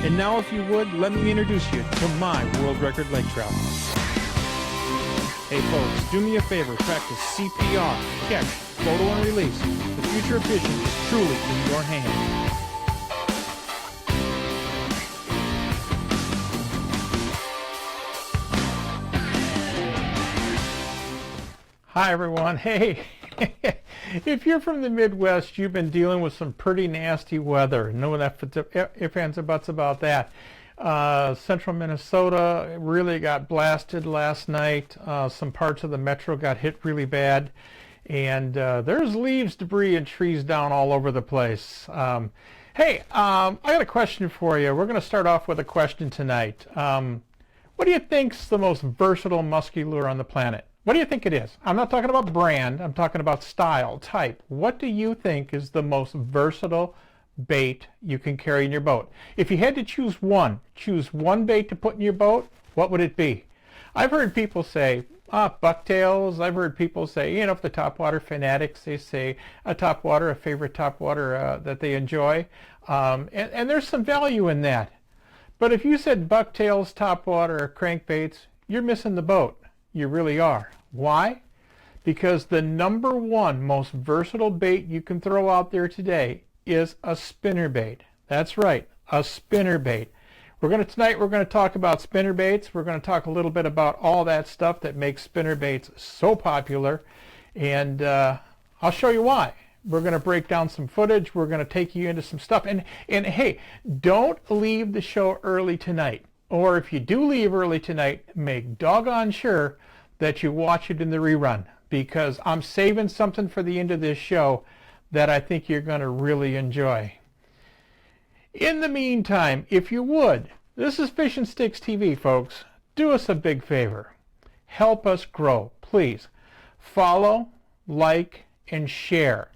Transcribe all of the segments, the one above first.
And now, if you would, let me introduce you to my world record lake trout. Hey folks, do me a favor, practice CPR, catch, photo, and release. The future of fishing is truly in your hands. Hi everyone. Hey, if you're from the Midwest, you've been dealing with some pretty nasty weather. No ifs, ands, or buts about that. Central Minnesota really got blasted last night. Some parts of the metro got hit really bad. And there's leaves, debris, and trees down all over the place. Hey, I got a question for you. We're going to start off with a question tonight. What do you think's the most versatile musky lure on the planet? What do you think it is? I'm not talking about brand. I'm talking about style, type. What do you think is the most versatile bait you can carry in your boat? If you had to choose one bait to put in your boat, what would it be? I've heard people say bucktails. I've heard people say, if the topwater fanatics, they say a favorite topwater that they enjoy. And there's some value in that. But if you said bucktails, topwater, or crankbaits, you're missing the boat. You really are. Why? Because the number one most versatile bait you can throw out there today is a spinnerbait. That's right, a spinnerbait. Tonight we're going to talk about spinnerbaits. We're going to talk a little bit about all that stuff that makes spinnerbaits so popular, and I'll show you why. We're going to break down some footage. We're going to take you into some stuff. And hey, don't leave the show early tonight. Or if you do leave early tonight, make doggone sure that you watch it in the rerun, because I'm saving something for the end of this show that I think you're going to really enjoy. In the meantime, if you would, this is FishnStixTV, folks. Do us a big favor. Help us grow, please. Follow, like, and share.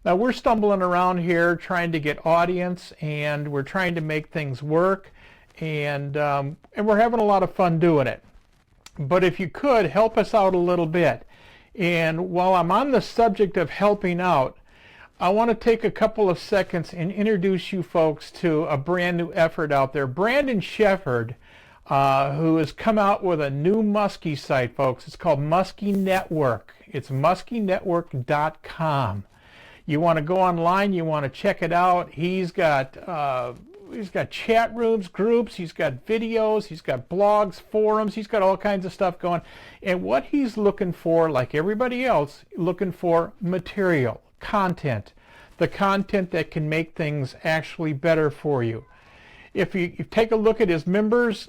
Now, we're stumbling around here trying to get audience, and we're trying to make things work. And we're having a lot of fun doing it. But if you could, help us out a little bit. And while I'm on the subject of helping out, I want to take a couple of seconds and introduce you folks to a brand new effort out there. Brandon Shefford, who has come out with a new musky site, folks. It's called Musky Network. It's muskynetwork.com. You want to go online, you want to check it out. He's got chat rooms, groups, he's got videos, he's got blogs, forums, he's got all kinds of stuff going. And what he's looking for, like everybody else, looking for material, content, the content that can make things actually better for you. If you take a look at his members,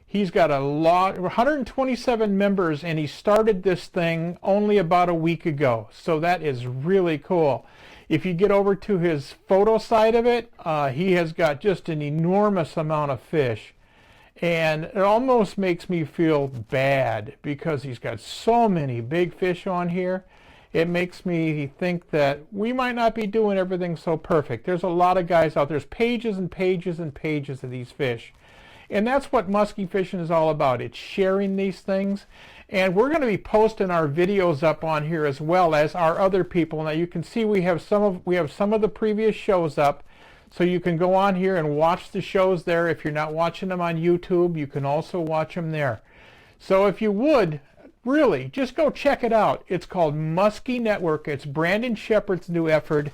he's got 127 members, and he started this thing only about a week ago. So that is really cool. If you get over to his photo side of it, he has got just an enormous amount of fish. And it almost makes me feel bad because he's got so many big fish on here. It makes me think that we might not be doing everything so perfect. There's a lot of guys out there. There's pages and pages and pages of these fish. And that's what musky fishing is all about. It's sharing these things. And we're going to be posting our videos up on here as well as our other people. Now you can see we have some of the previous shows up, so you can go on here and watch the shows there. If you're not watching them on YouTube, you can also watch them there. So if you would, really, just go check it out. It's called Musky Network. It's Brandon Shepard's new effort,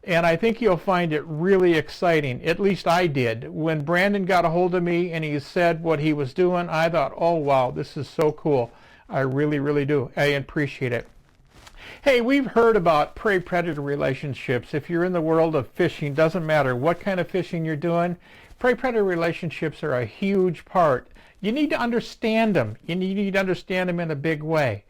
and I think you'll find it really exciting. At least I did. When Brandon got a hold of me and he said what he was doing, I thought, oh wow, this is so cool. I really, really do. I appreciate it. Hey, we've heard about prey-predator relationships. If you're in the world of fishing, doesn't matter what kind of fishing you're doing, prey-predator relationships are a huge part. You need to understand them. You need to understand them in a big way.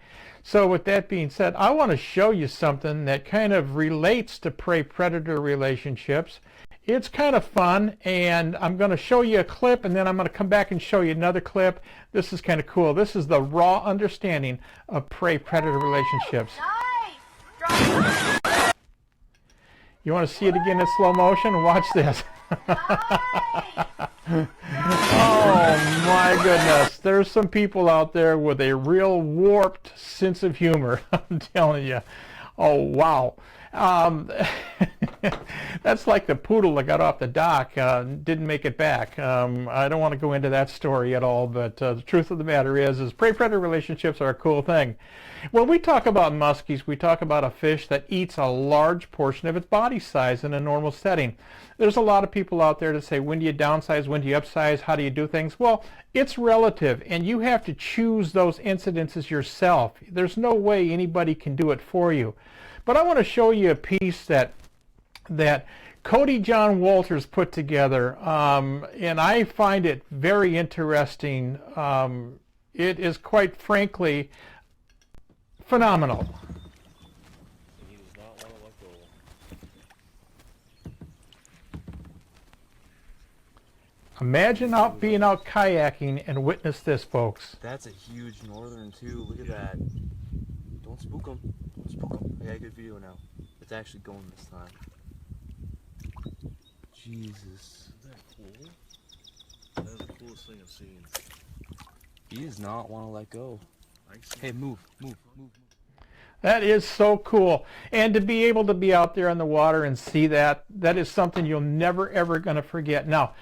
So with that being said, I want to show you something that kind of relates to prey-predator relationships. It's kind of fun, and I'm going to show you a clip, and then I'm going to come back and show you another clip. This is kind of cool. This is the raw understanding of prey-predator relationships. Nice. You want to see it again in slow motion? Watch this. Oh my goodness. There's some people out there with a real warped sense of humor. I'm telling you. Oh, wow. That's like the poodle that got off the dock, didn't make it back. I don't want to go into that story at all, but the truth of the matter is prey-predator relationships are a cool thing. When we talk about muskies, we talk about a fish that eats a large portion of its body size in a normal setting. There's a lot of people out there that say, when do you downsize, when do you upsize, how do you do things? Well, it's relative, and you have to choose those incidences yourself. There's no way anybody can do it for you. But I want to show you a piece that Cody John Walters put together, and I find it very interesting. It is quite frankly phenomenal. He does not want to let go. Imagine being out kayaking and witness this, folks. That's a huge northern too. Look at that. Don't spook him. Don't spook him. I got a good video now. It's actually going this time. Jesus. Isn't that cool? That is the coolest thing I've seen. He does not want to let go. Hey, move. That is so cool. And to be able to be out there in the water and see that, that is something you'll never ever going to forget. Now,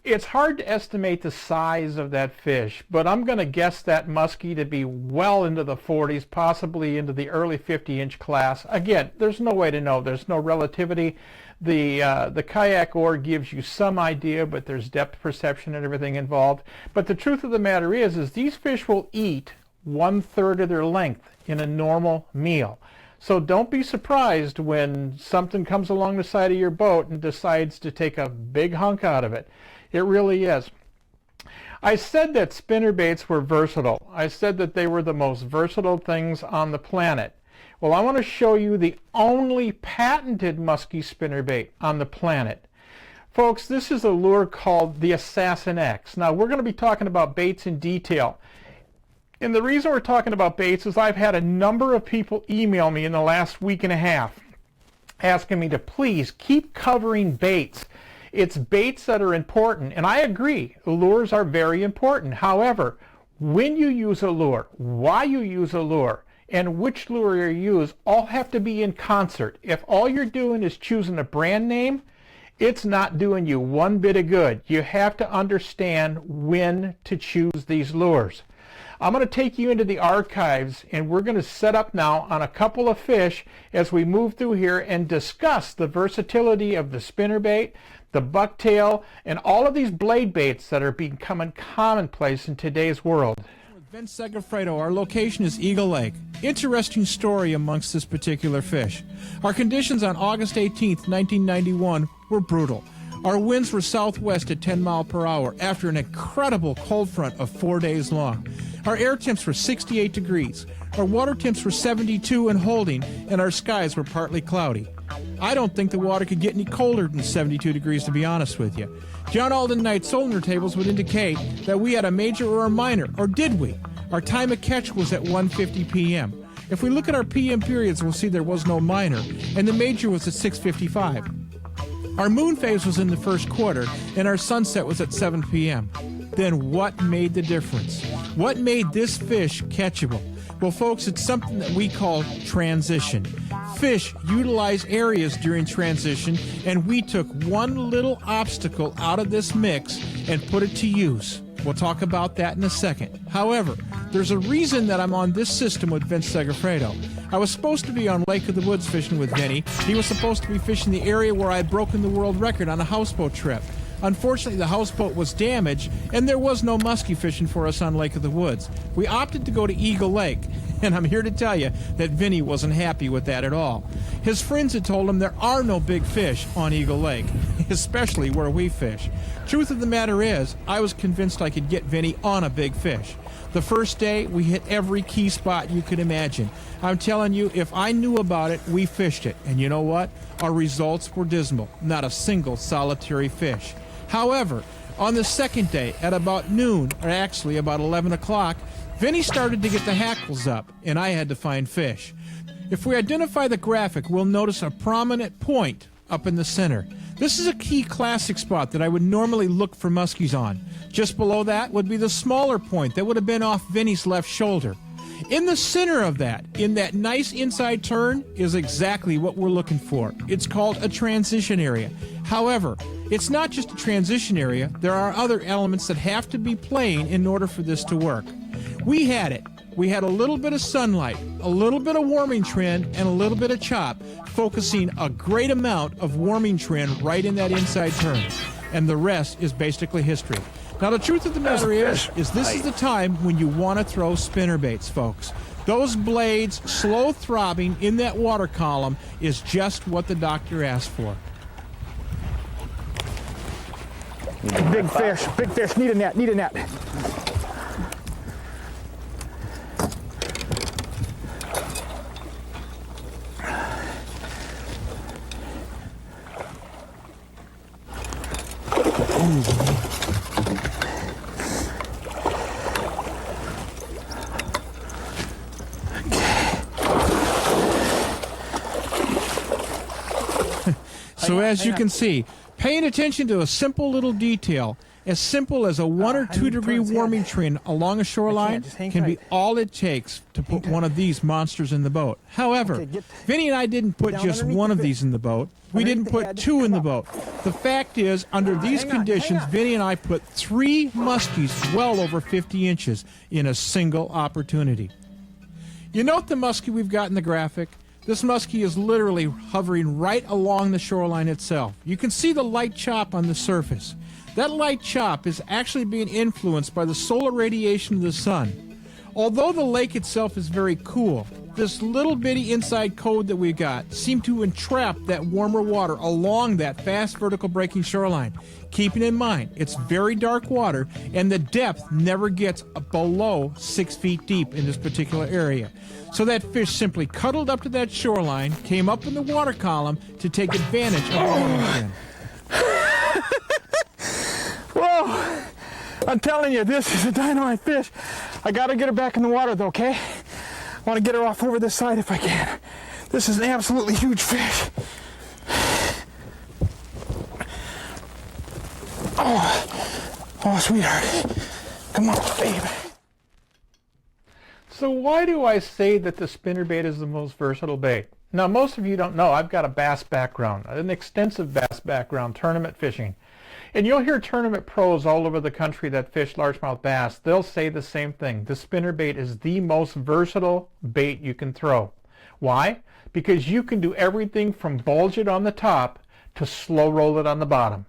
it's hard to estimate the size of that fish, but I'm going to guess that muskie to be well into the 40s, possibly into the early 50-inch class. Again, there's no way to know. There's no relativity. The kayak oar gives you some idea, but there's depth perception and everything involved. But the truth of the matter is these fish will eat 1/3 of their length in a normal meal. So don't be surprised when something comes along the side of your boat and decides to take a big hunk out of it. It really is. I said that spinnerbaits were versatile. I said that they were the most versatile things on the planet. Well, I want to show you the only patented musky spinnerbait on the planet. Folks, this is a lure called the Assassin X. Now, we're going to be talking about baits in detail. And the reason we're talking about baits is I've had a number of people email me in the last week and a half asking me to please keep covering baits. It's baits that are important, and I agree, lures are very important. However, when you use a lure, why you use a lure, and which lure you use all have to be in concert. If all you're doing is choosing a brand name, it's not doing you one bit of good. You have to understand when to choose these lures. I'm going to take you into the archives, and we're going to set up now on a couple of fish as we move through here and discuss the versatility of the spinnerbait, the bucktail, and all of these blade baits that are becoming commonplace in today's world. Vince Segafredo, our location is Eagle Lake. Interesting story amongst this particular fish. Our conditions on August 18th, 1991 were brutal. Our winds were southwest at 10 miles per hour after an incredible cold front of 4 days long. Our air temps were 68 degrees. Our water temps were 72 and holding, and our skies were partly cloudy. I don't think the water could get any colder than 72 degrees, to be honest with you. John Alden night sonar tables would indicate that we had a major or a minor, or did we? Our time of catch was at 1:50 p.m. If we look at our p.m. periods, we'll see there was no minor, and the major was at 6:55. Our moon phase was in the first quarter, and our sunset was at 7 p.m. Then what made the difference? What made this fish catchable? Well, folks, it's something that we call transition. Fish utilize areas during transition, and we took one little obstacle out of this mix and put it to use. We'll talk about that in a second. However, there's a reason that I'm on this system with Vince Segafredo. I was supposed to be on Lake of the Woods fishing with Vinny. He was supposed to be fishing the area where I had broken the world record on a houseboat trip. Unfortunately, the houseboat was damaged, and there was no muskie fishing for us on Lake of the Woods. We opted to go to Eagle Lake, and I'm here to tell you that Vinny wasn't happy with that at all. His friends had told him there are no big fish on Eagle Lake, especially where we fish. Truth of the matter is, I was convinced I could get Vinny on a big fish. The first day, we hit every key spot you could imagine. I'm telling you, if I knew about it, we fished it. And you know what? Our results were dismal. Not a single solitary fish. However, on the second day, at about noon, or actually about 11 o'clock, Vinny started to get the hackles up, and I had to find fish. If we identify the graphic, we'll notice a prominent point up in the center. This is a key classic spot that I would normally look for muskies on. Just below that would be the smaller point that would have been off Vinny's left shoulder. In the center of that, in that nice inside turn, is exactly what we're looking for. It's called a transition area. However, it's not just a transition area. There are other elements that have to be playing in order for this to work. We had it. We had a little bit of sunlight, a little bit of warming trend, and a little bit of chop, focusing a great amount of warming trend right in that inside turn. And the rest is basically history. Now, the truth of the matter is this is the time when you want to throw spinnerbaits, folks. Those blades, slow throbbing in that water column, is just what the doctor asked for. Big fish, need a net, need a net. So as you can see, paying attention to a simple little detail, as simple as a 1 or 2 degree warming trend along a shoreline, can be all it takes to put one of these monsters in the boat. However, Vinny and I didn't put just one of these in the boat. We didn't put 2 in the boat. The fact is, under these conditions, Vinny and I put 3 muskies well over 50 inches in a single opportunity. You note the muskie we've got in the graphic? This muskie is literally hovering right along the shoreline itself. You can see the light chop on the surface. That light chop is actually being influenced by the solar radiation of the sun. Although the lake itself is very cool, this little bitty inside code that we've got seemed to entrap that warmer water along that fast vertical breaking shoreline. Keeping in mind, it's very dark water and the depth never gets below 6 feet deep in this particular area. So that fish simply cuddled up to that shoreline, came up in the water column to take advantage of the warming. Whoa! I'm telling you, this is a dynamite fish. I gotta get her back in the water though, okay? I wanna get her off over this side if I can. This is an absolutely huge fish. Oh, sweetheart. Come on, babe. So why do I say that the spinnerbait is the most versatile bait? Now, most of you don't know I've got a bass background, an extensive bass background, tournament fishing. And you'll hear tournament pros all over the country that fish largemouth bass. They'll say the same thing. The spinnerbait is the most versatile bait you can throw. Why? Because you can do everything from bulge it on the top to slow roll it on the bottom.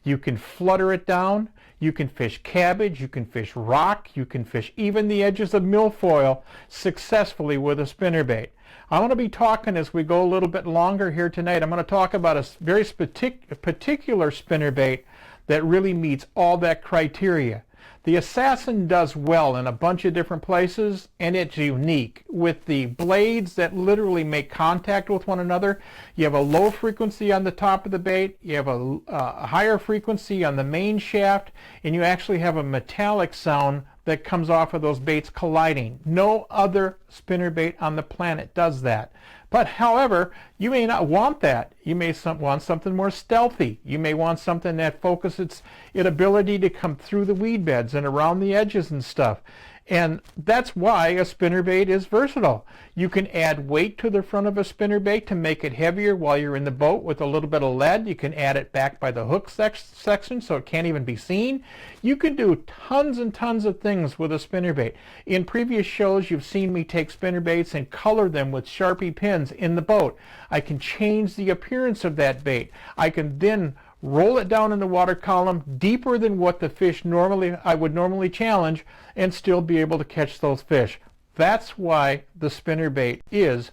You can flutter it down. You can fish cabbage, you can fish rock, you can fish even the edges of milfoil successfully with a spinnerbait. I want to be talking as we go a little bit longer here tonight. I'm going to talk about a very particular spinnerbait that really meets all that criteria. The Assassin does well in a bunch of different places, and it's unique with the blades that literally make contact with one another. You have a low frequency on the top of the bait, you have a higher frequency on the main shaft, and you actually have a metallic sound that comes off of those baits colliding. No other spinnerbait on the planet does that. But however, you may not want that. You may want something more stealthy. You may want something that focuses its ability to come through the weed beds and around the edges and stuff. And that's why a spinnerbait is versatile. You can add weight to the front of a spinnerbait to make it heavier while you're in the boat with a little bit of lead. You can add it back by the hook section so it can't even be seen. You can do tons and tons of things with a spinnerbait. In previous shows, you've seen me take spinnerbaits and color them with Sharpie pins in the boat. I can change the appearance of that bait. I can then roll it down in the water column deeper than what the fish I would normally challenge and still be able to catch those fish. That's why the spinnerbait is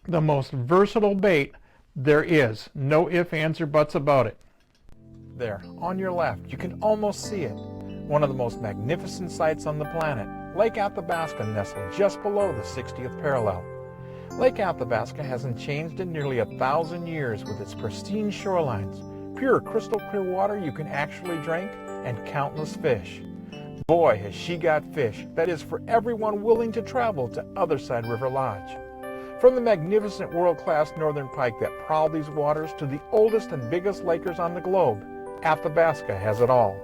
the most versatile bait there is. No ifs, ands, or buts about it. There, on your left, you can almost see it. One of the most magnificent sights on the planet. Lake Athabasca nestled just below the 60th parallel. Lake Athabasca hasn't changed in nearly 1,000 years with its pristine shorelines, pure crystal clear water you can actually drink, and countless fish. Boy, has she got fish. That is for everyone willing to travel to Otherside River Lodge. From the magnificent world-class northern pike that prowl these waters to the oldest and biggest lakers on the globe, Athabasca has it all.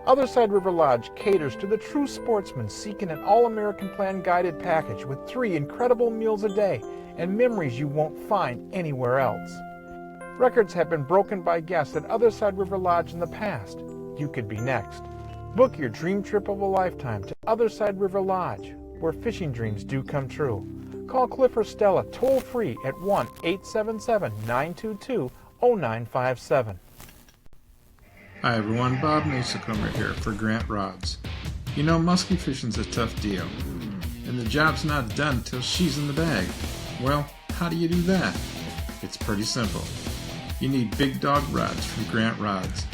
Otherside River Lodge caters to the true sportsman seeking an all-American plan guided package with 3 incredible meals a day and memories you won't find anywhere else. Records have been broken by guests at Otherside River Lodge in the past. You could be next. Book your dream trip of a lifetime to Otherside River Lodge, where fishing dreams do come true. Call Cliff or Stella toll-free at 1-877-922-0957. Hi everyone, Bob Mehsikomer here for Grant Rods. You know, musky fishing's a tough deal, and the job's not done till she's in the bag. Well, how do you do that? It's pretty simple. You need big dog rods from Grant Rods.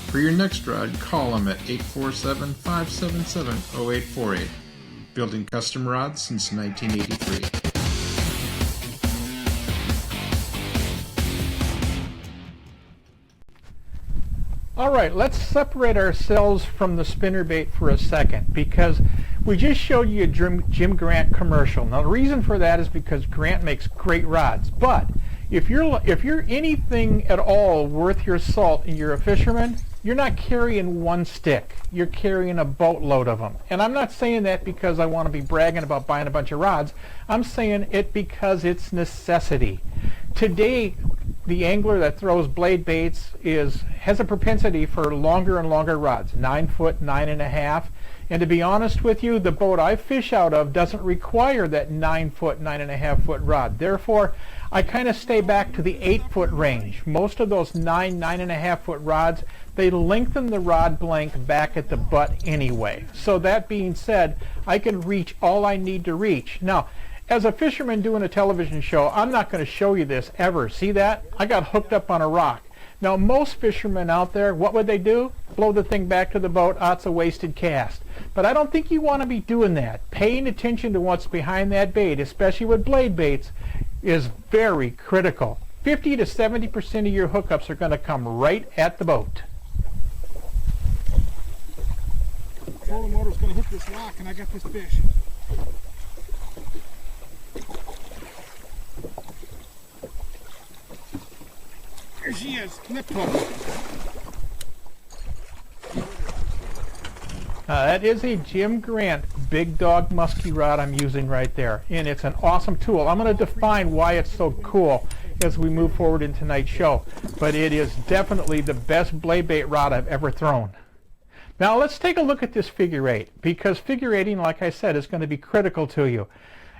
For your next rod, call them at 847-577-0848. Building custom rods since 1983. All right, let's separate ourselves from the spinnerbait for a second, because we just showed you a Jim Grant commercial. Now the reason for that is because Grant makes great rods, but if you're anything at all worth your salt and you're a fisherman, you're not carrying one stick. You're carrying a boatload of them. And I'm not saying that because I want to be bragging about buying a bunch of rods. I'm saying it because it's necessity. Today, the angler that throws blade baits has a propensity for longer and longer rods, 9 foot, 9.5. And to be honest with you, the boat I fish out of doesn't require that 9 foot, 9.5 foot rod. Therefore, I kind of stay back to the 8 foot range. Most of those 9.5 foot rods, they lengthen the rod blank back at the butt anyway. So that being said, I can reach all I need to reach. Now, as a fisherman doing a television show, I'm not going to show you this ever. See that? I got hooked up on a rock. Now, most fishermen out there, what would they do? Blow the thing back to the boat. Ah, it's a wasted cast. But I don't think you want to be doing that. Paying attention to what's behind that bait, especially with blade baits, is very critical. 50 to 70% of your hookups are going to come right at the boat. Trolling motor's going to hit this rock, and I got this fish. There she is, lip hook. That is a Jim Grant big dog musky rod I'm using right there, and it's an awesome tool. I'm going to define why it's so cool as we move forward in tonight's show, but it is definitely the best blade bait rod I've ever thrown. Now let's take a look at this figure eight, because figure eighting, like I said, is going to be critical to you.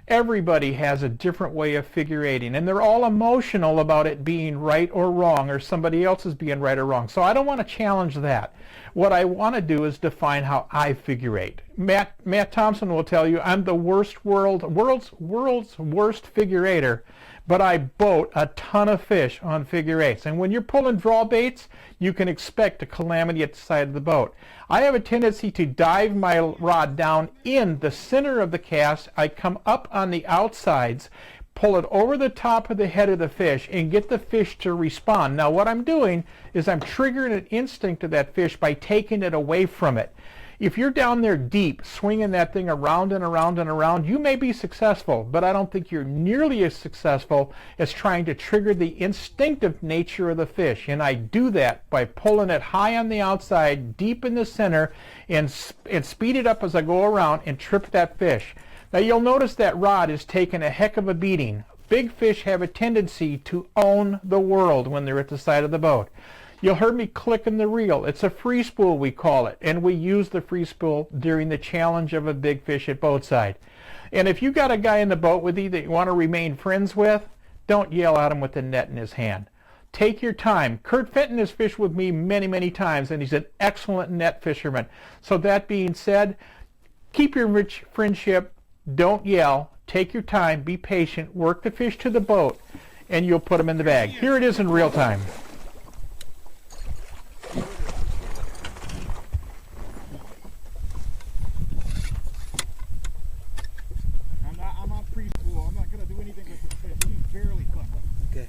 Everybody has a different way of figure eighting, and they're all emotional about it being right or wrong, or somebody else is being right or wrong. So I don't want to challenge that. What I want to do is define how I figure eight. Matt Thompson will tell you I'm the world's worst figure eighter, but I boat a ton of fish on figure eights. And when you're pulling draw baits, you can expect a calamity at the side of the boat. I have a tendency to dive my rod down in the center of the cast. I come up on the outsides, pull it over the top of the head of the fish, and get the fish to respond. Now what I'm doing is I'm triggering an instinct of that fish by taking it away from it. If you're down there deep, swinging that thing around and around and around, you may be successful, but I don't think you're nearly as successful as trying to trigger the instinctive nature of the fish. And I do that by pulling it high on the outside, deep in the center, and speed it up as I go around and trip that fish. Now you'll notice that rod is taking a heck of a beating. Big fish have a tendency to own the world when they're at the side of the boat. You'll hear me clicking the reel. It's a free spool, we call it, and we use the free spool during the challenge of a big fish at boatside. And if you got a guy in the boat with you that you want to remain friends with, don't yell at him with the net in his hand. Take your time. Kurt Fenton has fished with me many, many times, and he's an excellent net fisherman. So that being said, keep your rich friendship. Don't yell. Take your time. Be patient. Work the fish to the boat, and you'll put them in the bag. Here it is in real time. I'm on preschool. I'm not going to do anything with this fish. He's barely caught. Okay.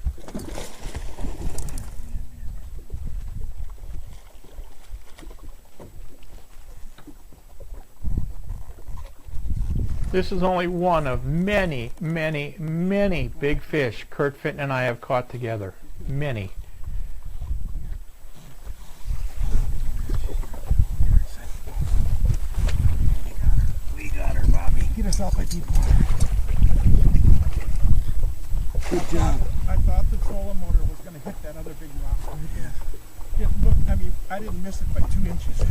This is only one of many, many, many big fish Kurt Fenton and I have caught together. Many. myself by deep water. Good job. I thought the trolling motor was going to hit that other big rock. It looked, I mean, I didn't miss it by 2 inches.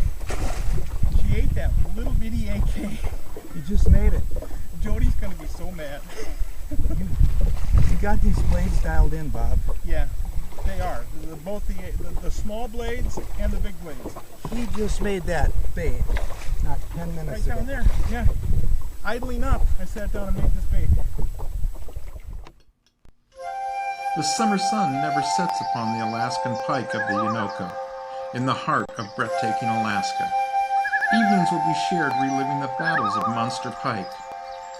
She ate that little bitty AK. You just made it. Jody's going to be so mad. You got these blades dialed in, Bob. Yeah, they are. Both the small blades and the big blades. He just made that bait not 10 minutes Right ago. down there, yeah. Idling up, I sat down and made this bait. The summer sun never sets upon the Alaskan pike of the Unoko, in the heart of breathtaking Alaska. Evenings will be shared reliving the battles of monster pike.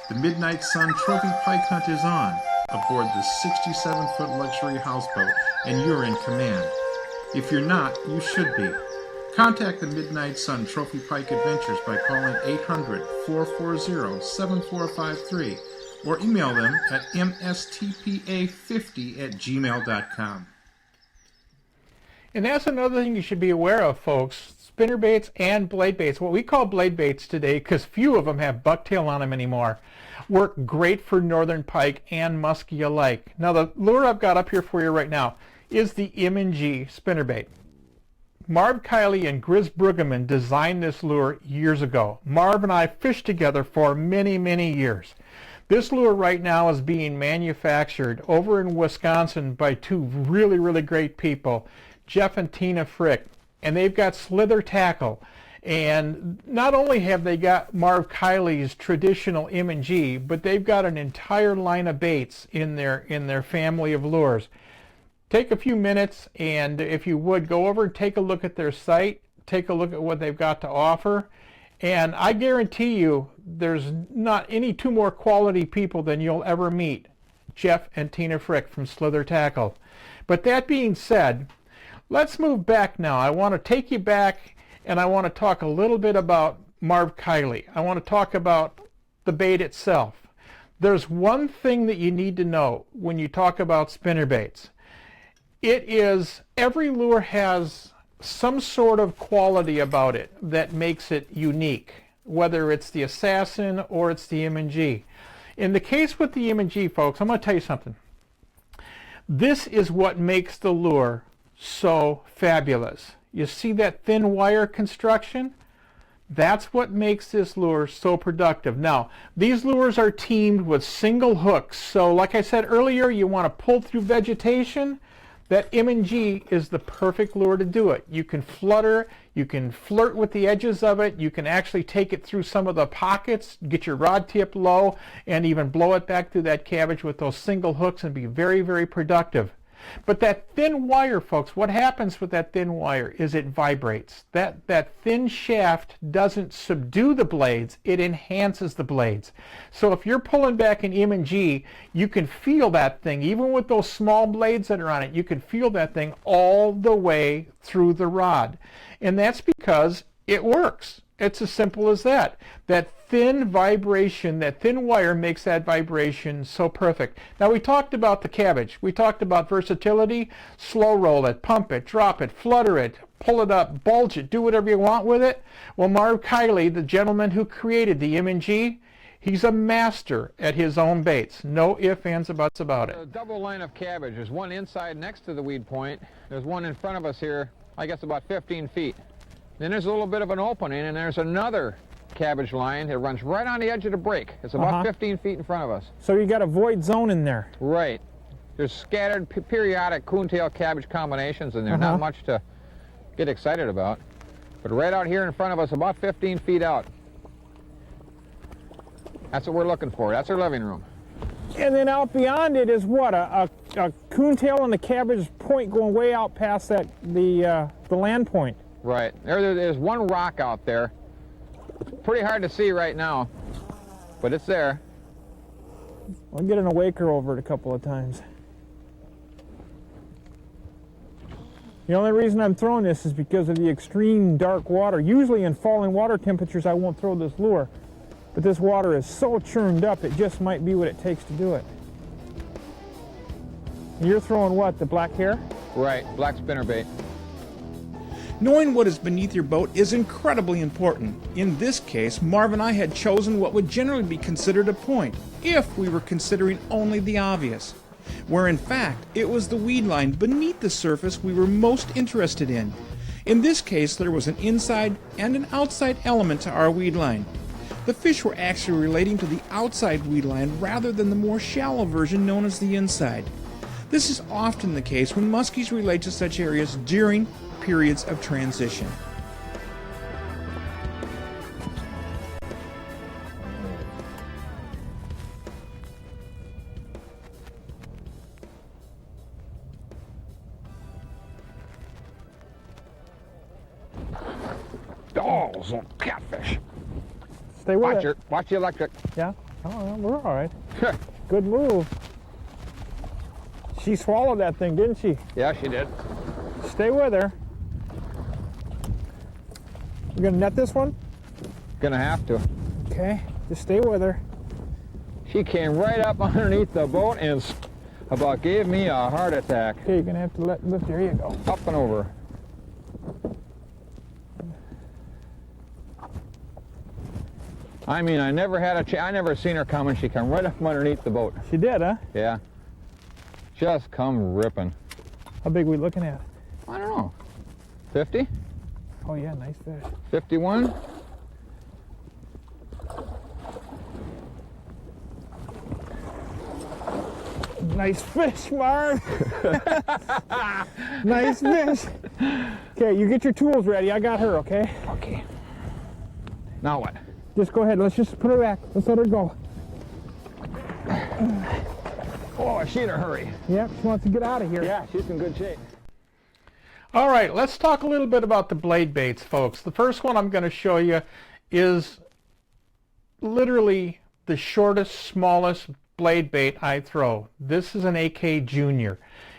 The Midnight Sun Trophy Pike Hunt is on, aboard the 67-foot luxury houseboat, and you're in command. If you're not, you should be. Contact the Midnight Sun Trophy Pike Adventures by calling 800-440-7453 or email them at mstpa50@gmail.com. And that's another thing you should be aware of, folks. Spinner baits and blade baits, what we call blade baits today, because few of them have bucktail on them anymore, work great for northern pike and muskie alike. Now the lure I've got up here for you right now is the M&G spinnerbait. Marv Kiley and Grizz Brueggemann designed this lure years ago. Marv and I fished together for many, many years. This lure right now is being manufactured over in Wisconsin by two really, really great people, Jeff and Tina Frick, and they've got Slither Tackle. And not only have they got Marv Kiley's traditional M&G, but they've got an entire line of baits in their family of lures. Take a few minutes, and if you would, go over and take a look at their site, take a look at what they've got to offer, and I guarantee you there's not any two more quality people than you'll ever meet, Jeff and Tina Frick from Slither Tackle. But that being said, let's move back now. I want to take you back, and I want to talk a little bit about Marv Kiley. I want to talk about the bait itself. There's one thing that you need to know when you talk about spinnerbaits. It is, every lure has some sort of quality about it that makes it unique, whether it's the Assassin or it's the M&G. In the case with the M&G, folks, I'm going to tell you something. This is what makes the lure so fabulous. You see that thin wire construction? That's what makes this lure so productive. Now, these lures are teamed with single hooks. So like I said earlier, you want to pull through vegetation. That M&G is the perfect lure to do it. You can flutter, you can flirt with the edges of it, you can actually take it through some of the pockets, get your rod tip low, and even blow it back through that cabbage with those single hooks and be very, very productive. But that thin wire, folks, what happens with that thin wire is it vibrates. That thin shaft doesn't subdue the blades, it enhances the blades. So if you're pulling back an M&G, you can feel that thing, even with those small blades that are on it, you can feel that thing all the way through the rod. And that's because it works. It's as simple as that. That thin vibration, that thin wire makes that vibration so perfect. Now we talked about the cabbage. We talked about versatility. Slow roll it, pump it, drop it, flutter it, pull it up, bulge it, do whatever you want with it. Well, Marv Kiley, the gentleman who created the M&G, he's a master at his own baits. No ifs, ands, or buts about it. A double line of cabbage. There's one inside next to the weed point. There's one in front of us here, I guess about 15 feet. Then there's a little bit of an opening, and there's another cabbage line that runs right on the edge of the break. It's about 15 feet in front of us. So you got a void zone in there. Right. There's scattered periodic coontail cabbage combinations, and they're not much to get excited about. But right out here in front of us, about 15 feet out, that's what we're looking for. That's our living room. And then out beyond it is what? A coontail and the cabbage point going way out past that the land point. Right. There's one rock out there. Pretty hard to see right now, but it's there. I'll get an awaker over it a couple of times. The only reason I'm throwing this is because of the extreme dark water. Usually in falling water temperatures I won't throw this lure, but this water is so churned up it just might be what it takes to do it. You're throwing what, the black hair? Right, black spinnerbait. Knowing what is beneath your boat is incredibly important. In this case, Marv and I had chosen what would generally be considered a point, if we were considering only the obvious, where in fact it was the weed line beneath the surface we were most interested in. In this case, there was an inside and an outside element to our weed line. The fish were actually relating to the outside weed line rather than the more shallow version known as the inside. This is often the case when muskies relate to such areas during periods of transition. Oh, some catfish. Stay with it. Watch the electric. Yeah? Oh, we're all right. Good move. She swallowed that thing, didn't she? Yeah, she did. Stay with her. You gonna net this one? Gonna have to. Okay, just stay with her. She came right up underneath the boat and about gave me a heart attack. Okay, you're gonna have to lift. There you go. Up and over. I mean, I never had a chance. I never seen her coming. She come right up from underneath the boat. She did, huh? Yeah. Just come ripping. How big are we looking at? I don't know. 50? Oh yeah, nice fish. 51? Nice fish, Marv. Nice fish. Okay, you get your tools ready. I got her, okay? Okay. Now what? Just go ahead. Let's just put her back. Let's let her go. Oh, is she in a hurry? Yep, she wants to get out of here. Yeah, she's in good shape. All right, let's talk a little bit about the blade baits, folks. The first one I'm going to show you is literally the shortest, smallest blade bait I throw. This is an AK Junior.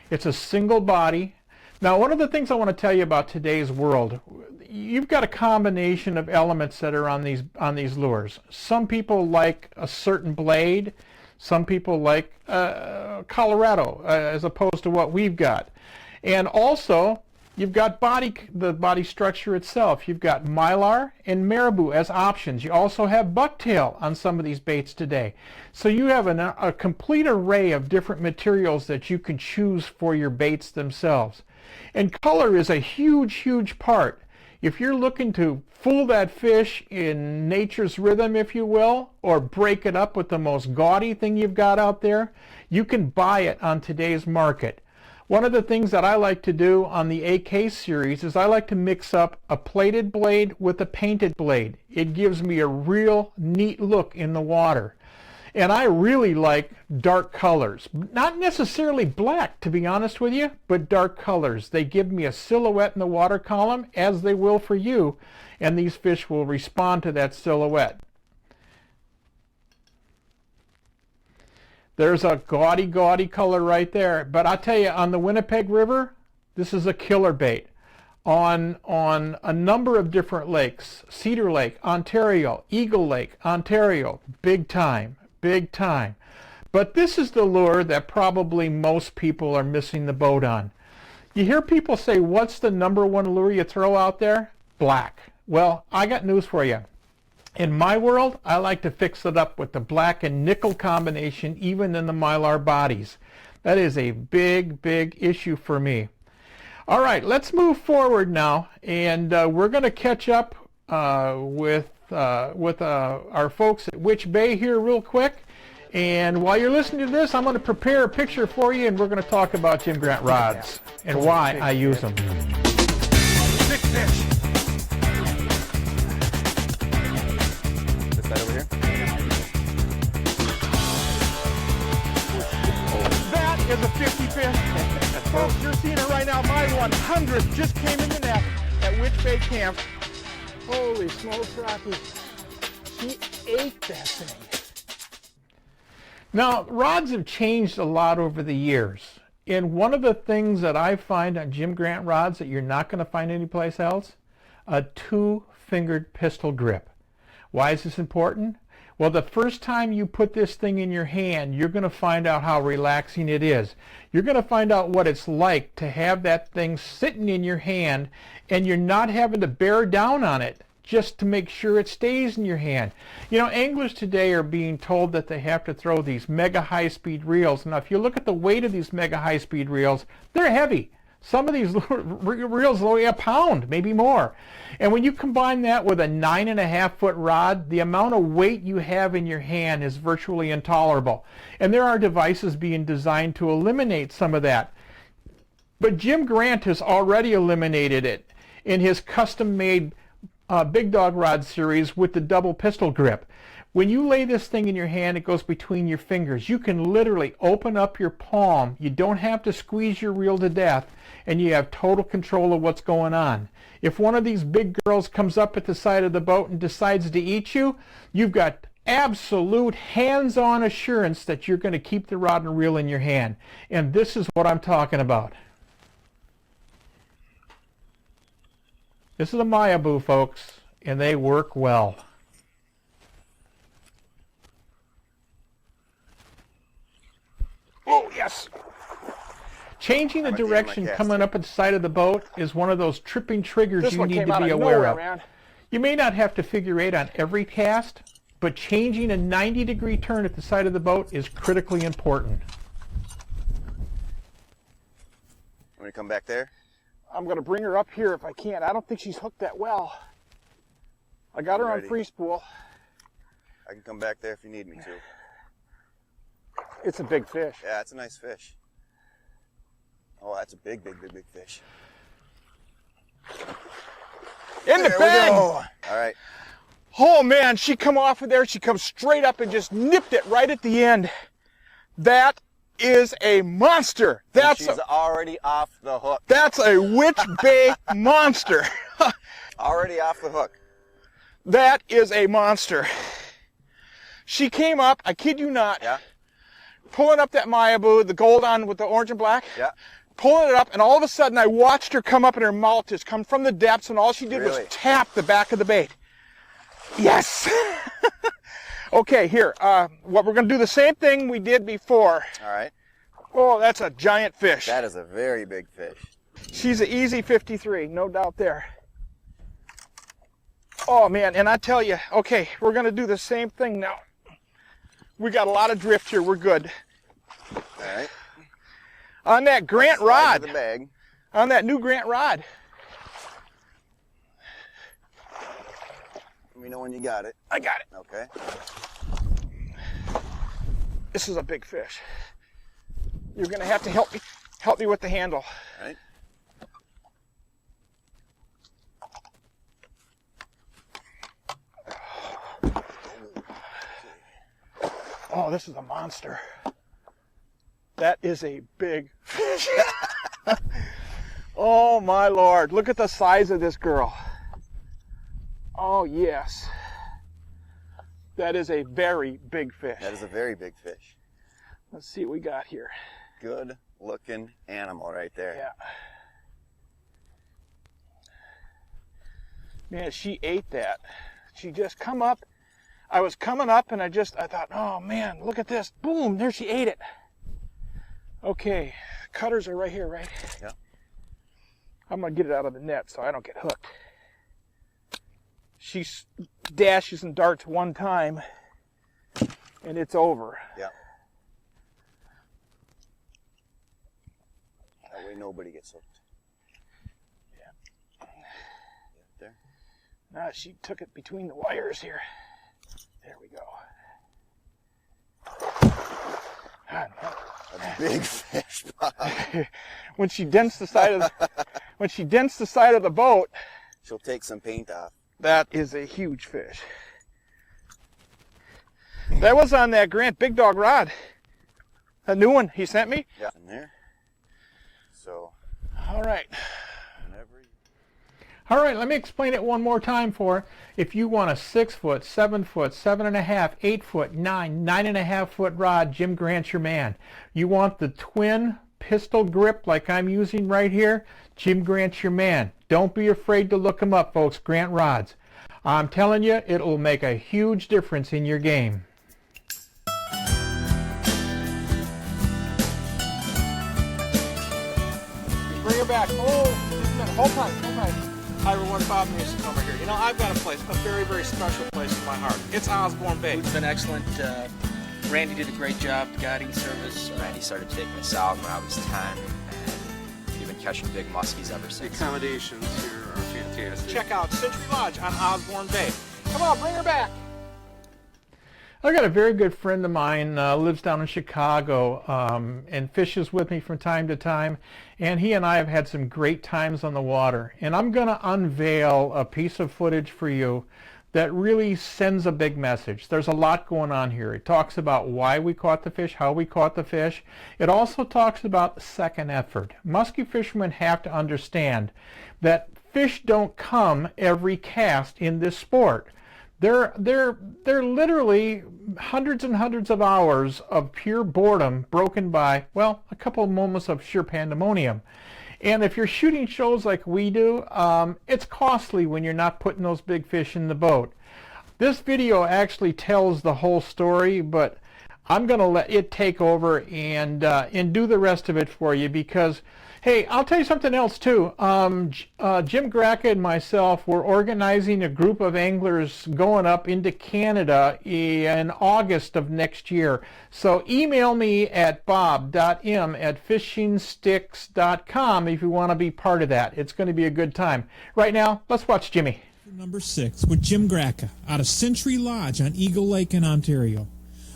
It's a single body. Now, one of the things I want to tell you about today's world, you've got a combination of elements that are on these lures. Some people like a certain blade. Some people like Colorado as opposed to what we've got. And also, you've got the body structure itself. You've got Mylar and Marabou as options. You also have bucktail on some of these baits today. So you have a complete array of different materials that you can choose for your baits themselves. And color is a huge, huge part. If you're looking to fool that fish in nature's rhythm, if you will, or break it up with the most gaudy thing you've got out there, you can buy it on today's market. One of the things that I like to do on the AK series is I like to mix up a plated blade with a painted blade. It gives me a real neat look in the water. And I really like dark colors. Not necessarily black, to be honest with you, but dark colors. They give me a silhouette in the water column, as they will for you, and these fish will respond to that silhouette. There's a gaudy, gaudy color right there. But I tell you, on the Winnipeg River, this is a killer bait. On a number of different lakes, Cedar Lake, Ontario, Eagle Lake, Ontario, big time. Big time. But this is the lure that probably most people are missing the boat on. You hear people say, what's the number one lure you throw out there? Black. Well, I got news for you. In my world, I like to fix it up with the black and nickel combination, even in the Mylar bodies. That is a big, big issue for me. All right, let's move forward now, and we're going to catch up with our folks at Which Bay here real quick. And while you're listening to this, I'm going to prepare a picture for you, and we're going to talk about Jim Grant rods and why I use them. Big fish. This side over here. That is a 50 fish. Folks, you're seeing it right now. My 100th just came in the net at Which Bay Camp. Holy smokes, Rocky. She ate that thing. Now, rods have changed a lot over the years. And one of the things that I find on Jim Grant rods that you're not going to find anyplace else, a two-fingered pistol grip. Why is this important? Well, the first time you put this thing in your hand, you're going to find out how relaxing it is. You're going to find out what it's like to have that thing sitting in your hand and you're not having to bear down on it just to make sure it stays in your hand. You know, anglers today are being told that they have to throw these mega high-speed reels. Now, if you look at the weight of these mega high-speed reels, they're heavy. Some of these reels weigh a pound, maybe more. And when you combine that with a 9.5-foot rod, the amount of weight you have in your hand is virtually intolerable. And there are devices being designed to eliminate some of that. But Jim Grant has already eliminated it in his custom-made Big Dog Rod series with the double pistol grip. When you lay this thing in your hand, it goes between your fingers. You can literally open up your palm. You don't have to squeeze your reel to death, and you have total control of what's going on. If one of these big girls comes up at the side of the boat and decides to eat you, you've got absolute hands-on assurance that you're going to keep the rod and reel in your hand. And this is what I'm talking about. This is a Mayaboo, folks, and they work well. Oh, yes. Changing the direction coming up at the side of the boat is one of those tripping triggers you need to be aware of. You may not have to figure eight on every cast, but changing a 90-degree turn at the side of the boat is critically important. Want me to come back there? I'm going to bring her up here if I can. I don't think she's hooked that well. I got her on free spool. I can come back there if you need me to. It's a big fish. Yeah, it's a nice fish. Oh, that's a big, big, big, big fish. In the bag! All right. Oh man, she come off of there. She comes straight up and just nipped it right at the end. That is a monster. She's already off the hook. That's a Witch Bay monster. Already off the hook. That is a monster. She came up, I kid you not, pulling up that Mayaboo, the gold on with the orange and black. Yeah. Pulling it up, and all of a sudden I watched her come up and her mouth just come from the depths, and all she did was tap the back of the bait. Yes! Okay, here, what we're going to do the same thing we did before. All right. Oh, that's a giant fish. That is a very big fish. She's an easy 53, no doubt there. Oh man, and I tell you, okay, we're going to do the same thing now. We got a lot of drift here, we're good. All right. On that Grant rod. The bag. On that new Grant rod. Let me know when you got it. I got it. Okay. This is a big fish. You're going to have to help me with the handle. All right. Oh, this is a monster. That is a big fish. Oh my Lord, look at the size of this girl. Oh yes. That is a very big fish. That is a very big fish. Let's see what we got here. Good looking animal right there. Yeah. Man, she ate that. She just come up. I was coming up and I thought, oh man, look at this. Boom, there she ate it. Okay, cutters are right here, right? Yeah. I'm gonna get it out of the net so I don't get hooked. She dashes and darts one time and it's over. Yeah. That way nobody gets hooked. Yeah. There. Now she took it between the wires here. There we go. A big fish, Bob. When she dents the side of the boat, she'll take some paint off. that is a huge fish. That was on that Grant Big Dog rod. A new one he sent me. Yeah, in there. So. All right. All right, let me explain it one more time for her. If you want a 6 foot, 7 foot, 7.5, 8 foot, 9, 9.5 foot rod, Jim Grant's your man. You want the twin pistol grip like I'm using right here, Jim Grant's your man. Don't be afraid to look him up, folks, Grant Rods. I'm telling you, it'll make a huge difference in your game. Bring her back. Oh, no, hold tight, hold tight. Hi everyone, Bob Mehsikomer here. You know, I've got a place, a very, very special place in my heart. It's Osborne Bay. Food's been excellent. Randy did a great job guiding service. Randy started taking us out when I was 10, and we've been catching big muskies ever since. The accommodations here are fantastic. Check out Century Lodge on Osborne Bay. Come on, bring her back. I got a very good friend of mine, lives down in Chicago, and fishes with me from time to time, and he and I have had some great times on the water. And I'm going to unveil a piece of footage for you that really sends a big message. There's a lot going on here. It talks about why we caught the fish, how we caught the fish. It also talks about second effort. Musky fishermen have to understand that fish don't come every cast in this sport. They're literally hundreds and hundreds of hours of pure boredom broken by, well, a couple of moments of sheer pandemonium. And if you're shooting shows like we do, it's costly when you're not putting those big fish in the boat. This video actually tells the whole story, but I'm going to let it take over and do the rest of it for you because, hey, I'll tell you something else too. Jim Gracka and myself were organizing a group of anglers going up into Canada in August of next year. So email me at Bob.m at FishnStixTV if you want to be part of that. It's going to be a good time. Right now, let's watch Jimmy. Number 6 with Jim Gracka out of Century Lodge on Eagle Lake in Ontario.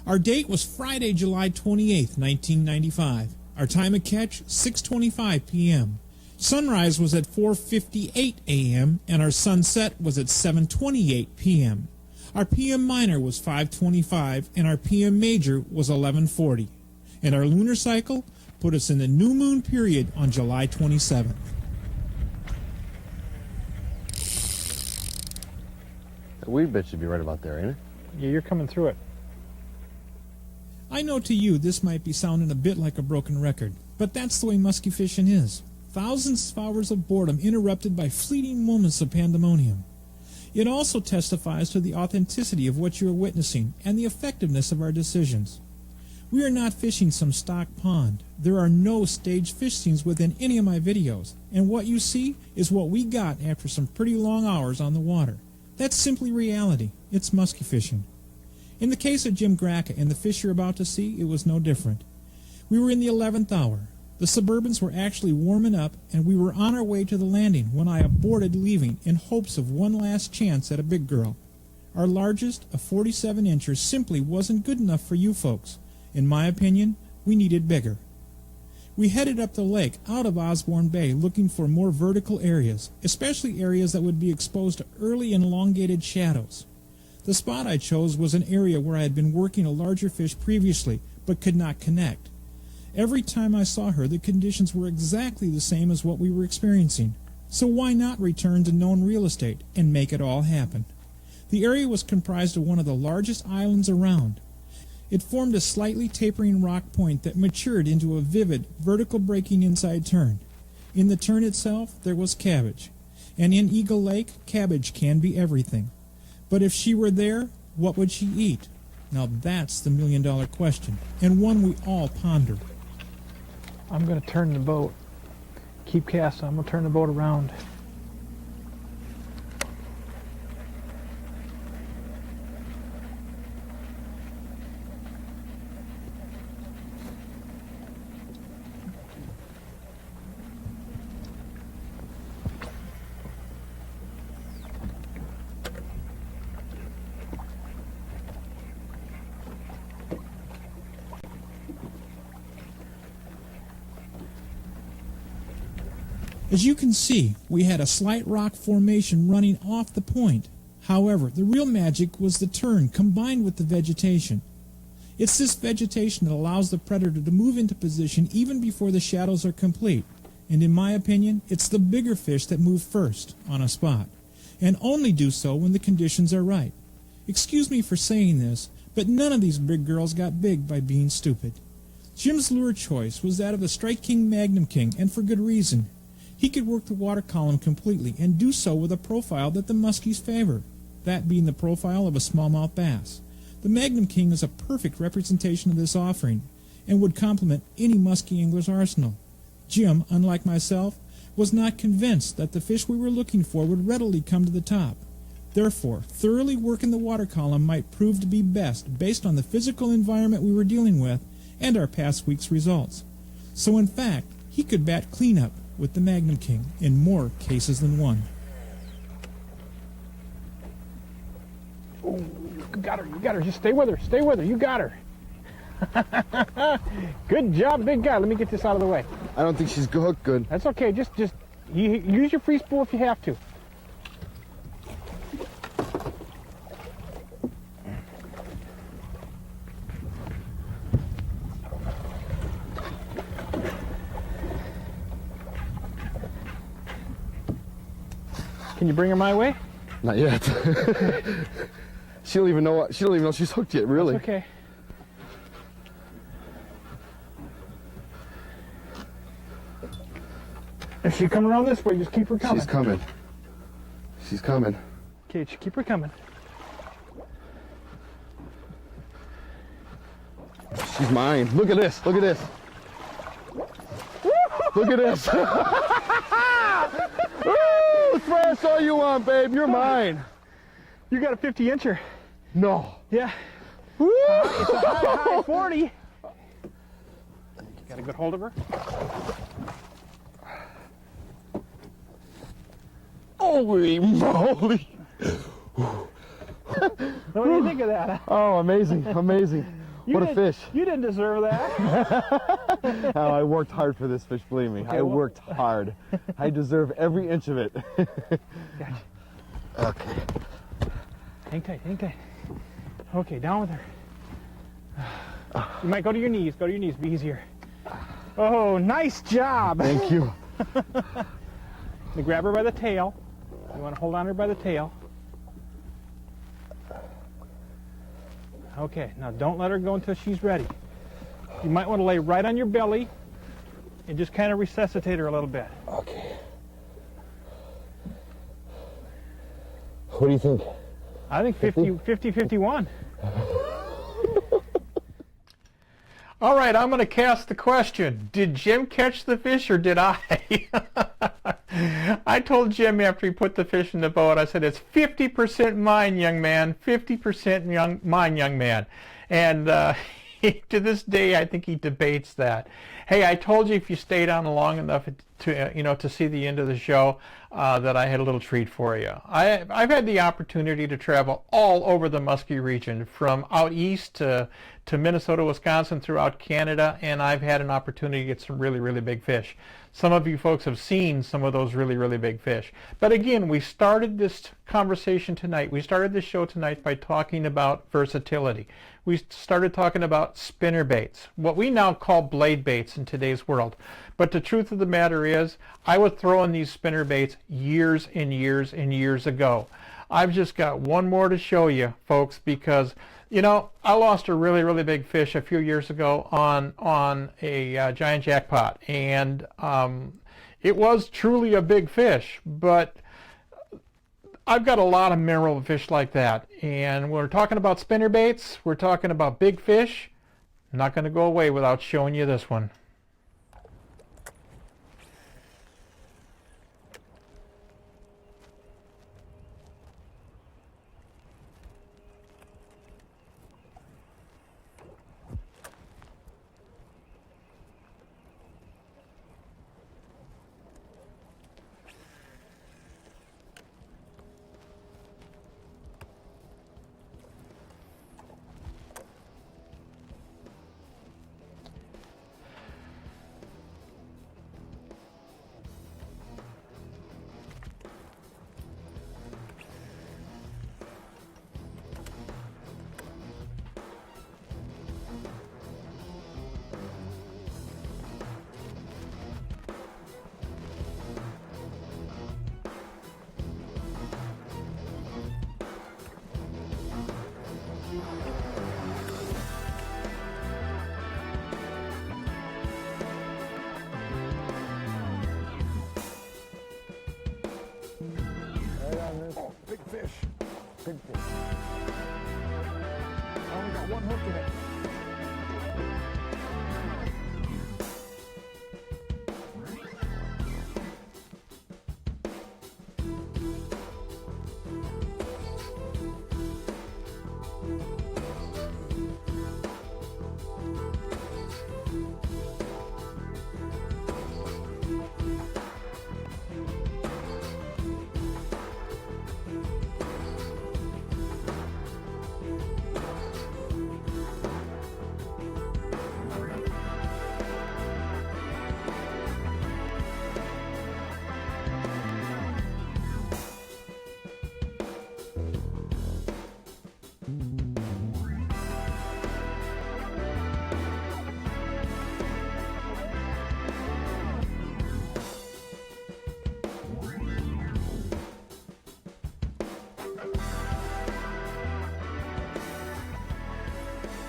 Our date was Friday, July 28th, 1995. Our time of catch, 6:25 p.m. Sunrise was at 4:58 a.m. and our sunset was at 7:28 p.m. Our PM minor was 5:25 and our PM major was 11:40. And our lunar cycle put us in the new moon period on July 27th. That weed bit should be right about there, ain't it? Yeah, you're coming through it. I know to you this might be sounding a bit like a broken record, but that's the way musky fishing is. Thousands of hours of boredom interrupted by fleeting moments of pandemonium. It also testifies to the authenticity of what you are witnessing and the effectiveness of our decisions. We are not fishing some stock pond. There are no staged fish scenes within any of my videos, and what you see is what we got after some pretty long hours on the water. That's simply reality. It's musky fishing. In the case of Jim Gracka and the fish you're about to see, it was no different. We were in the 11th hour. The Suburbans were actually warming up, and we were on our way to the landing when I aborted leaving in hopes of one last chance at a big girl. Our largest, a 47-incher, simply wasn't good enough for you folks. In my opinion, we needed bigger. We headed up the lake out of Osborne Bay looking for more vertical areas, especially areas that would be exposed to early and elongated shadows. The spot I chose was an area where I had been working a larger fish previously, but could not connect. Every time I saw her, the conditions were exactly the same as what we were experiencing. So why not return to known real estate and make it all happen? The area was comprised of one of the largest islands around. It formed a slightly tapering rock point that matured into a vivid, vertical breaking inside turn. In the turn itself, there was cabbage. And in Eagle Lake, cabbage can be everything. But if she were there, what would she eat? Now that's the million-dollar question, and one we all ponder. I'm going to turn the boat. Keep casting. I'm going to turn the boat around. As you can see, we had a slight rock formation running off the point. However, the real magic was the turn combined with the vegetation. It's this vegetation that allows the predator to move into position even before the shadows are complete. And in my opinion, it's the bigger fish that move first on a spot, and only do so when the conditions are right. Excuse me for saying this, but none of these big girls got big by being stupid. Jim's lure choice was that of a Strike King Magnum King, and for good reason. He could work the water column completely and do so with a profile that the muskies favor. that being the profile of a smallmouth bass. The Magnum King is a perfect representation of this offering and would complement any musky angler's arsenal. Jim, unlike myself, was not convinced that the fish we were looking for would readily come to the top. Therefore, thoroughly working the water column might prove to be best based on the physical environment we were dealing with and our past week's results. So in fact, he could bat cleanup with the Magnum King in more cases than one. Oh, you got her, just stay with her, you got her. Good job, big guy. Let me get this out of the way. I don't think she's hooked good. That's okay, just use your free spool if you have to. Can you bring her my way? Not yet. She don't even know she's hooked yet, really. That's okay. If she come around this way, just keep her coming. She's coming. She's coming. Okay, just keep her coming. She's mine. Look at this. Look at this. Look at this. That's what I saw you on, babe. You're mine. You got a 50-incher. No. Yeah. Woo! It's a high 40. You got a good hold of her? Holy moly. What do you think of that? Huh? Oh, amazing. Amazing. What a fish. You didn't deserve that. Oh, I worked hard for this fish, believe me. Okay, I worked hard. I deserve every inch of it. Gotcha. Okay. Hang tight. Okay, down with her. You might go to your knees. Be easier. Oh, nice job. Thank you. You grab her by the tail. You want to hold on her by the tail. Okay, now don't let her go until she's ready. You might want to lay right on your belly and just kind of resuscitate her a little bit. Okay. What do you think? I think 50-51. All right, I'm going to cast the question. Did Jim catch the fish or did I? I told Jim after he put the fish in the boat, I said, it's 50% mine, young man, 50% mine, young man. And to this day, I think he debates that. Hey, I told you if you stayed on long enough to see the end of the show, that I had a little treat for you. I've had the opportunity to travel all over the Musky region, from out east to Minnesota, Wisconsin, throughout Canada, and I've had an opportunity to get some really, really big fish. Some of you folks have seen some of those really, really big fish. But again, we started this conversation tonight. We started this show tonight by talking about versatility. We started talking about spinner baits, what we now call blade baits in today's world. But the truth of the matter is, I was throwing these spinner baits years and years and years ago. I've just got one more to show you, folks, because I lost a really, really big fish a few years ago on a giant jackpot, and it was truly a big fish, but I've got a lot of mineral fish like that, and when we're talking about spinner baits, we're talking about big fish. I'm not going to go away without showing you this one. Big fish. Big fish. I only got one hook in it.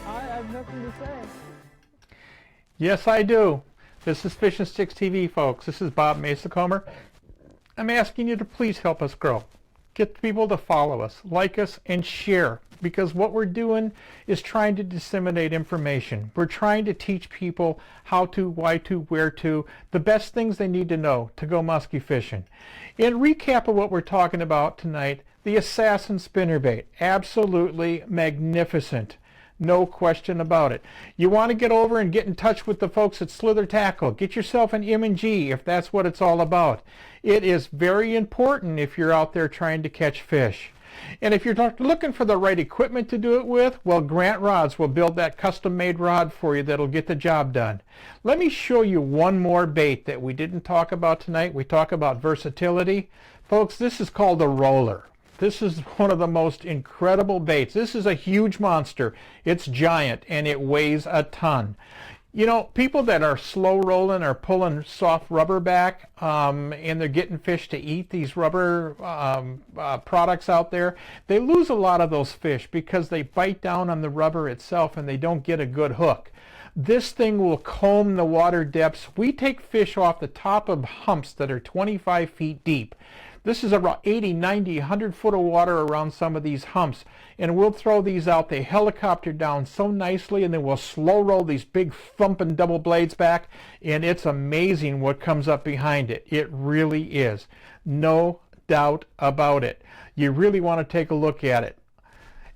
I have nothing to say. Yes, I do. This is FishnStixTV, folks. This is Bob Mehsikomer. I'm asking you to please help us grow. Get people to follow us, like us, and share. Because what we're doing is trying to disseminate information. We're trying to teach people how to, why to, where to, the best things they need to know to go musky fishing. In recap of what we're talking about tonight, the Assassin Spinnerbait. Absolutely magnificent. No question about it. You want to get over and get in touch with the folks at Slither Tackle. Get yourself an M&G if that's what it's all about. It is very important if you're out there trying to catch fish. And if you're looking for the right equipment to do it with, well, Grant Rods will build that custom-made rod for you that'll get the job done. Let me show you one more bait that we didn't talk about tonight. We talk about versatility. Folks, this is called a roller. This is one of the most incredible baits. This is a huge monster. It's giant and it weighs a ton. You know, people that are slow rolling or pulling soft rubber back and they're getting fish to eat, these rubber products out there, they lose a lot of those fish because they bite down on the rubber itself and they don't get a good hook. This thing will comb the water depths. We take fish off the top of humps that are 25 feet deep. This is around 80, 90, 100 foot of water around some of these humps. And we'll throw these out. They helicopter down so nicely, and then we'll slow roll these big thumping double blades back. And it's amazing what comes up behind it. It really is. No doubt about it. You really want to take a look at it.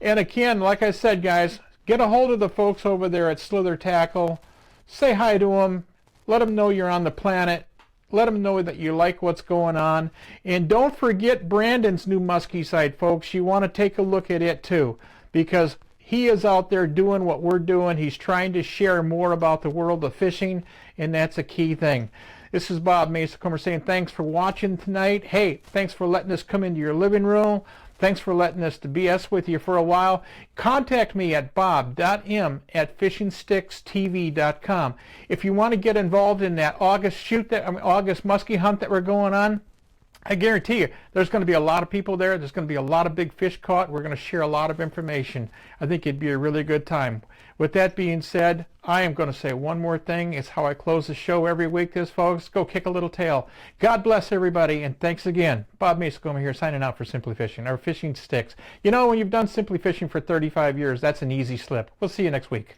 And again, like I said, guys, get a hold of the folks over there at Slither Tackle. Say hi to them. Let them know you're on the planet. Let them know that you like what's going on. And don't forget Brandon's new musky site, folks. You want to take a look at it too, because he is out there doing what we're doing. He's trying to share more about the world of fishing, and that's a key thing. This is Bob Mehsikomer saying thanks for watching tonight. Hey, thanks for letting us come into your living room. Thanks for letting us to BS with you for a while. Contact me at Bob.m at FishnStixTV.com. If you want to get involved in that August musky hunt that we're going on, I guarantee you there's going to be a lot of people there. There's going to be a lot of big fish caught. We're going to share a lot of information. I think it'd be a really good time. With that being said, I am going to say one more thing. It's how I close the show every week, folks. Go kick a little tail. God bless everybody, and thanks again. Bob Mehsikomer here, signing out for Simply Fishing, or Fishing Sticks. You know, when you've done Simply Fishing for 35 years, that's an easy slip. We'll see you next week.